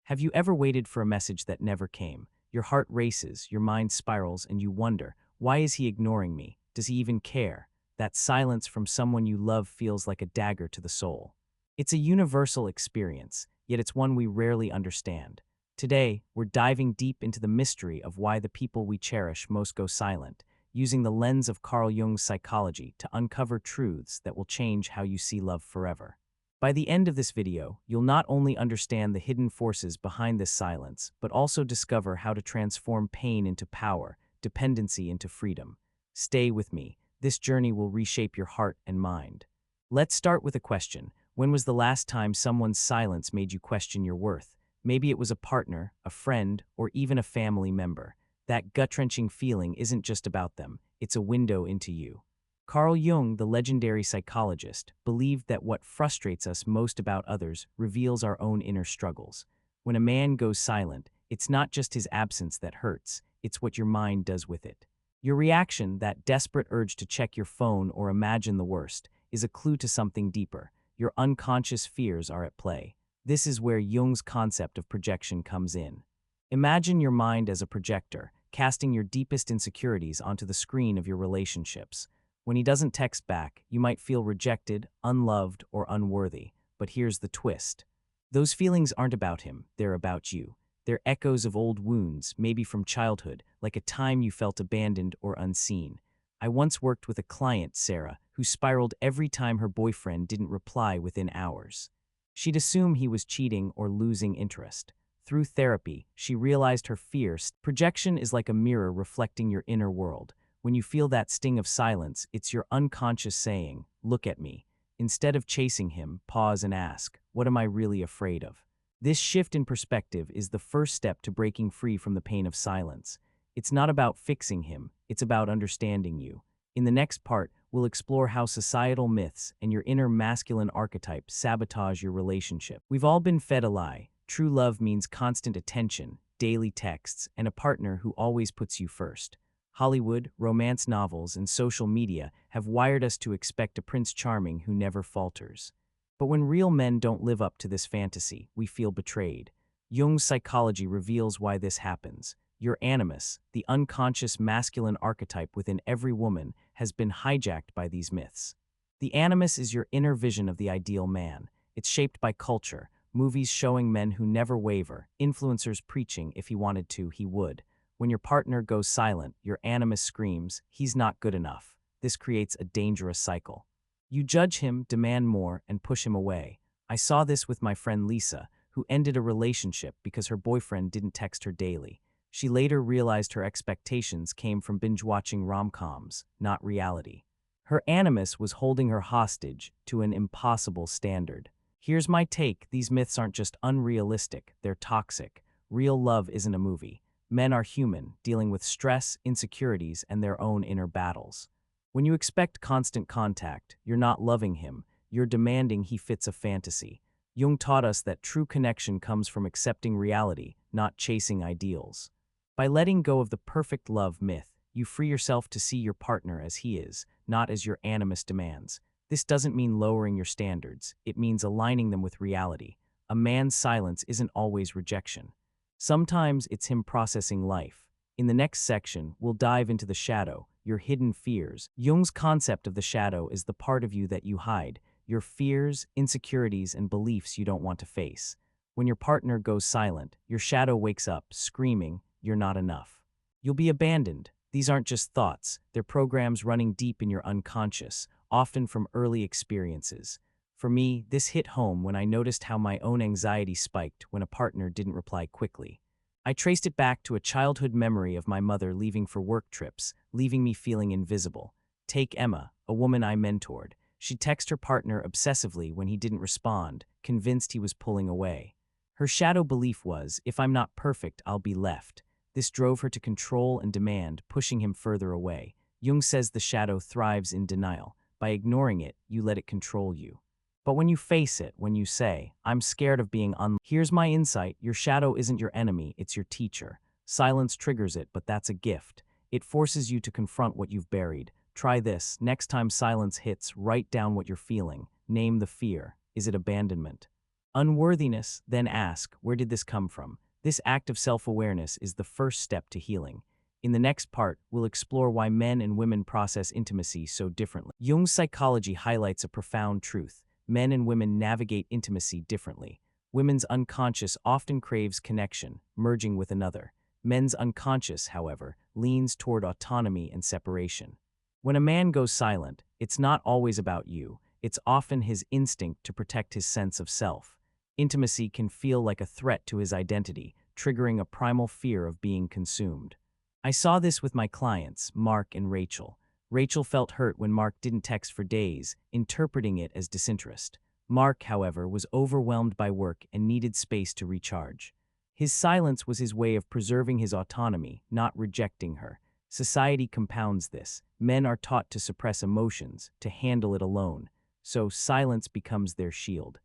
Have you ever waited for a message that never came? Your heart races, your mind spirals, and you wonder, why is he ignoring me? Does he even care? That silence from someone you love feels like a dagger to the soul. It's a universal experience, yet it's one we rarely understand. Today, we're diving deep into the mystery of why the people we cherish most go silent, using the lens of Carl Jung's psychology to uncover truths that will change how you see love forever. By the end of this video, you'll not only understand the hidden forces behind this silence, but also discover how to transform pain into power, dependency into freedom. Stay with me. This journey will reshape your heart and mind. Let's start with a question. When was the last time someone's silence made you question your worth? Maybe it was a partner, a friend, or even a family member. That gut-wrenching feeling isn't just about them, it's a window into you. Carl Jung, the legendary psychologist, believed that what frustrates us most about others reveals our own inner struggles. When a man goes silent, it's not just his absence that hurts, it's what your mind does with it. Your reaction, that desperate urge to check your phone or imagine the worst, is a clue to something deeper. Your unconscious fears are at play. This is where Jung's concept of projection comes in. Imagine your mind as a projector, casting your deepest insecurities onto the screen of your relationships. When he doesn't text back, you might feel rejected, unloved, or unworthy. But here's the twist. Those feelings aren't about him, they're about you. They're echoes of old wounds, maybe from childhood, like a time you felt abandoned or unseen. I once worked with a client, Sarah, who spiraled every time her boyfriend didn't reply within hours. She'd assume he was cheating or losing interest. Through therapy, she realized her fears. Projection is like a mirror reflecting your inner world. When you feel that sting of silence, it's your unconscious saying, "Look at me." Instead of chasing him, pause and ask, "What am I really afraid of?" This shift in perspective is the first step to breaking free from the pain of silence. It's not about fixing him, it's about understanding you. In the next part, we'll explore how societal myths and your inner masculine archetype sabotage your relationship. We've all been fed a lie. True love means constant attention, daily texts, and a partner who always puts you first. Hollywood, romance novels, and social media have wired us to expect a Prince Charming who never falters. But when real men don't live up to this fantasy, we feel betrayed. Jung's psychology reveals why this happens. Your animus, the unconscious masculine archetype within every woman, has been hijacked by these myths. The animus is your inner vision of the ideal man. It's shaped by culture, movies showing men who never waver, influencers preaching if he wanted to, he would. When your partner goes silent, your animus screams, "He's not good enough." This creates a dangerous cycle. You judge him, demand more, and push him away. I saw this with my friend Lisa, who ended a relationship because her boyfriend didn't text her daily. She later realized her expectations came from binge-watching rom-coms, not reality. Her animus was holding her hostage to an impossible standard. Here's my take: these myths aren't just unrealistic, they're toxic. Real love isn't a movie. Men are human, dealing with stress, insecurities, and their own inner battles. When you expect constant contact, you're not loving him, you're demanding he fits a fantasy. Jung taught us that true connection comes from accepting reality, not chasing ideals. By letting go of the perfect love myth, you free yourself to see your partner as he is, not as your animus demands. This doesn't mean lowering your standards, it means aligning them with reality. A man's silence isn't always rejection. Sometimes it's him processing life. In the next section, we'll dive into the shadow, your hidden fears. Jung's concept of the shadow is the part of you that you hide, your fears, insecurities, and beliefs you don't want to face. When your partner goes silent, your shadow wakes up, screaming, "You're not enough. You'll be abandoned." These aren't just thoughts, they're programs running deep in your unconscious, often from early experiences. For me, this hit home when I noticed how my own anxiety spiked when a partner didn't reply quickly. I traced it back to a childhood memory of my mother leaving for work trips, leaving me feeling invisible. Take Emma, a woman I mentored. She'd text her partner obsessively when he didn't respond, convinced he was pulling away. Her shadow belief was, if I'm not perfect, I'll be left. This drove her to control and demand, pushing him further away. Jung says the shadow thrives in denial. By ignoring it, you let it control you. But when you face it, when you say, "I'm scared of being Here's my insight: your shadow isn't your enemy, it's your teacher. Silence triggers it, but that's a gift. It forces you to confront what you've buried. Try this: next time silence hits, write down what you're feeling. Name the fear. Is it abandonment? Unworthiness, then ask, where did this come from? This act of self-awareness is the first step to healing. In the next part, we'll explore why men and women process intimacy so differently. Jung's psychology highlights a profound truth. Men and women navigate intimacy differently. Women's unconscious often craves connection, merging with another. Men's unconscious, however, leans toward autonomy and separation. When a man goes silent, it's not always about you. It's often his instinct to protect his sense of self. Intimacy can feel like a threat to his identity, triggering a primal fear of being consumed. I saw this with my clients, Mark and Rachel. Rachel felt hurt when Mark didn't text for days, interpreting it as disinterest. Mark, however, was overwhelmed by work and needed space to recharge. His silence was his way of preserving his autonomy, not rejecting her. Society compounds this. Men are taught to suppress emotions, to handle it alone. So silence becomes their shield.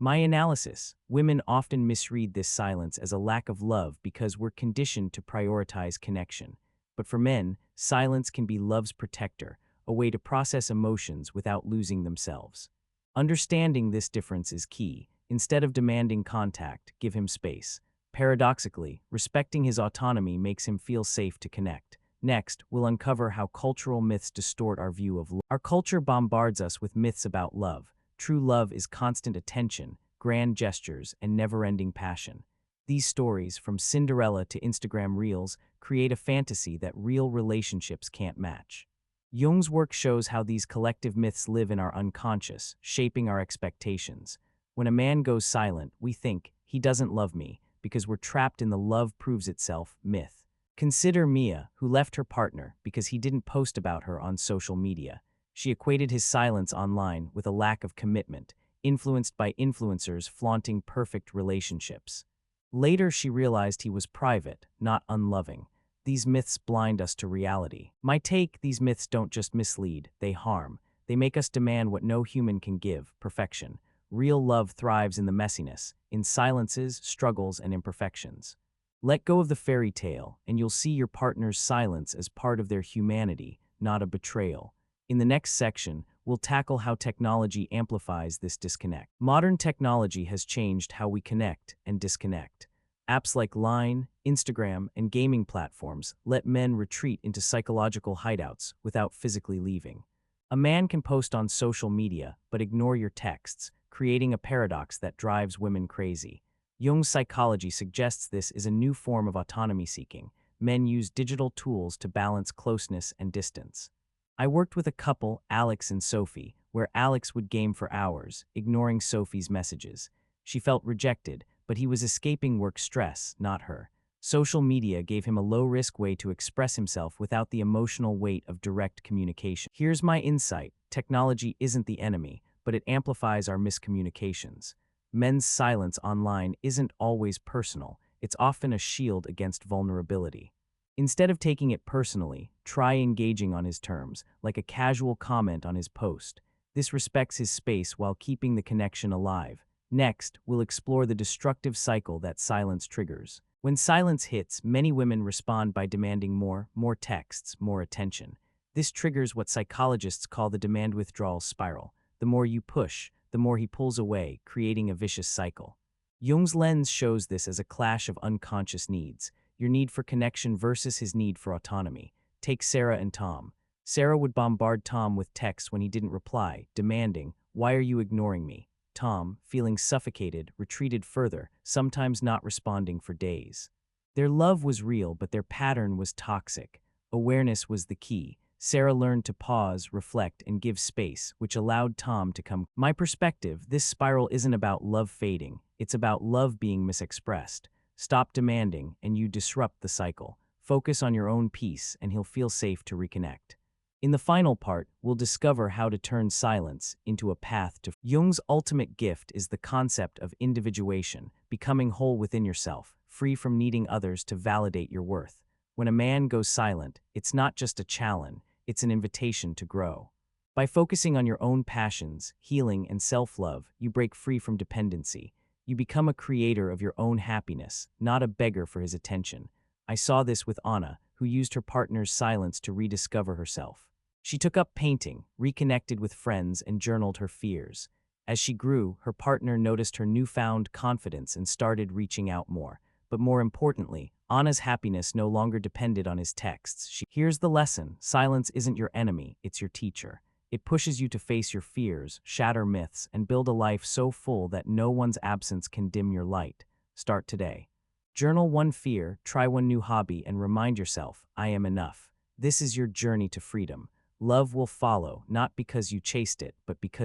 My analysis: women often misread this silence as a lack of love because we're conditioned to prioritize connection. But for men, silence can be love's protector, a way to process emotions without losing themselves. Understanding this difference is key. Instead of demanding contact, give him space. Paradoxically, respecting his autonomy makes him feel safe to connect. Next, we'll uncover how cultural myths distort our view of love. Our culture bombards us with myths about love. True love is constant attention, grand gestures, and never-ending passion. These stories, from Cinderella to Instagram Reels, create a fantasy that real relationships can't match. Jung's work shows how these collective myths live in our unconscious, shaping our expectations. When a man goes silent, we think, he doesn't love me, because we're trapped in the love proves itself myth. Consider Mia, who left her partner because he didn't post about her on social media. She equated his silence online with a lack of commitment, influenced by influencers flaunting perfect relationships. Later, she realized he was private, not unloving. These myths blind us to reality. My take: these myths don't just mislead, they harm. They make us demand what no human can give: perfection. Real love thrives in the messiness, in silences, struggles, and imperfections. Let go of the fairy tale, and you'll see your partner's silence as part of their humanity, not a betrayal. In the next section, we'll tackle how technology amplifies this disconnect. Modern technology has changed how we connect and disconnect. Apps like Line, Instagram, and gaming platforms let men retreat into psychological hideouts without physically leaving. A man can post on social media but ignore your texts, creating a paradox that drives women crazy. Jung's psychology suggests this is a new form of autonomy seeking. Men use digital tools to balance closeness and distance. I worked with a couple, Alex and Sophie, where Alex would game for hours, ignoring Sophie's messages. She felt rejected, but he was escaping work stress, not her. Social media gave him a low-risk way to express himself without the emotional weight of direct communication. Here's my insight: technology isn't the enemy, but it amplifies our miscommunications. Men's silence online isn't always personal. It's often a shield against vulnerability. Instead of taking it personally, try engaging on his terms, like a casual comment on his post. This respects his space while keeping the connection alive. Next, we'll explore the destructive cycle that silence triggers. When silence hits, many women respond by demanding more texts, more attention. This triggers what psychologists call the demand withdrawal spiral. The more you push, the more he pulls away, creating a vicious cycle. Jung's lens shows this as a clash of unconscious needs: your need for connection versus his need for autonomy. Take Sarah and Tom. Sarah would bombard Tom with texts when he didn't reply, demanding, "Why are you ignoring me?" Tom, feeling suffocated, retreated further, sometimes not responding for days. Their love was real, but their pattern was toxic. Awareness was the key. Sarah learned to pause, reflect, and give space, which allowed Tom to come. My perspective: this spiral isn't about love fading, it's about love being misexpressed. Stop demanding, and you disrupt the cycle. Focus on your own peace, and he'll feel safe to reconnect. In the final part, we'll discover how to turn silence into a path to. Jung's ultimate gift is the concept of individuation, becoming whole within yourself, free from needing others to validate your worth. When a man goes silent, it's not just a challenge, it's an invitation to grow. By focusing on your own passions, healing, and self-love, you break free from dependency. You become a creator of your own happiness, not a beggar for his attention. I saw this with Anna, who used her partner's silence to rediscover herself. She took up painting, reconnected with friends, and journaled her fears. As she grew, her partner noticed her newfound confidence and started reaching out more. But more importantly, Anna's happiness no longer depended on his texts. Here's the lesson: silence isn't your enemy, it's your teacher. It pushes you to face your fears, shatter myths, and build a life so full that no one's absence can dim your light. Start today. Journal one fear, try one new hobby, and remind yourself, I am enough. This is your journey to freedom. Love will follow, not because you chased it, but because